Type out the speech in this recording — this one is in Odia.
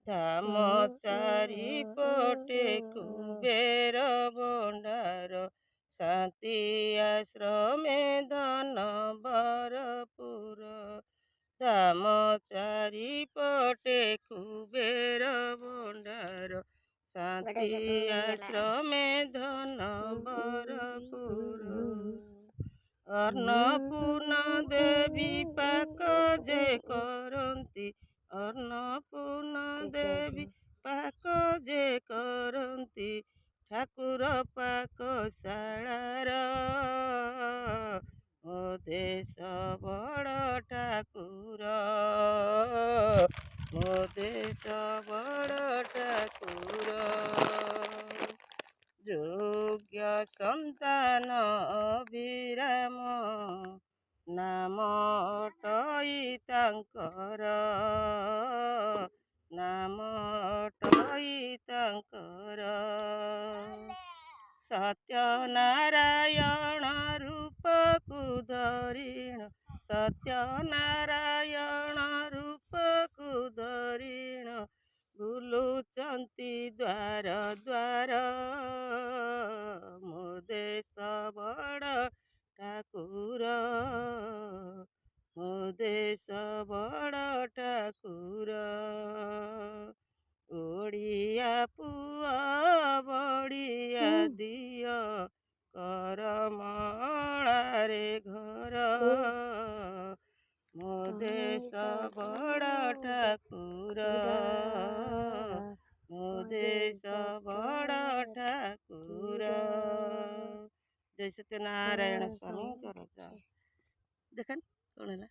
ଧାମ ଚାରିପଟେ କୁବେର ଭଣ୍ଡାର, ଶାନ୍ତି ଆଶ୍ରମେ ଧନ ଭରପୁର। ଧାମ ଚାରିପଟେ କୁବେର ଭଣ୍ଡାର, ଶାନ୍ତି ଆଶ୍ରମେ ଧନ ଭରପୁର। ଅନ୍ନପୂର୍ଣ୍ଣା ଦେବୀ ପାକ ଯେ କରନ୍ତି, ଅନ୍ନପୂର୍ଣ୍ଣା ଦେବୀ ପାକ ଯେ କରନ୍ତି, ଠାକୁର ପାକଶାଳାର। ମୋ ଦେଶ ବଡ଼ ଠାକୁର, ମୋ ଦେଶ ବଡ଼ ଠାକୁର। ଯୋଗ୍ୟ ସନ୍ତାନ ଅଭିରାମ, ନାମ ଅଟଇ ତାଙ୍କର, ନାମ ଅଟଇ ତାଙ୍କର। ସତ୍ୟନାରାୟଣ ରୂପକୁ ଧରିଣ, ସତ୍ୟନାରାୟଣ ରୂପକୁ ଧରିଣ, ବୁଲୁଛନ୍ତି ଦ୍ୱାର ଦ୍ୱାର। ମୋ ଦେଶ ବଡ଼ ଠାକୁର, ମୋ ଦେଶ ବଡ଼ ଠାକୁର। ଓଡ଼ିଆ ପୁଅ ବଡ଼ିଆ ଦିଅ, କରମଳାରେ ଘର। ମୋ ଦେଶ ବଡ଼ ଠାକୁର, ମୋ ଦେଶ ବଡ଼ ଠାକୁର। ଜୟ ସତ୍ୟନାରାୟଣ ସ୍ୱାମୀଙ୍କର ଜୟ। ଦେଖେন କଣ ହେଲା।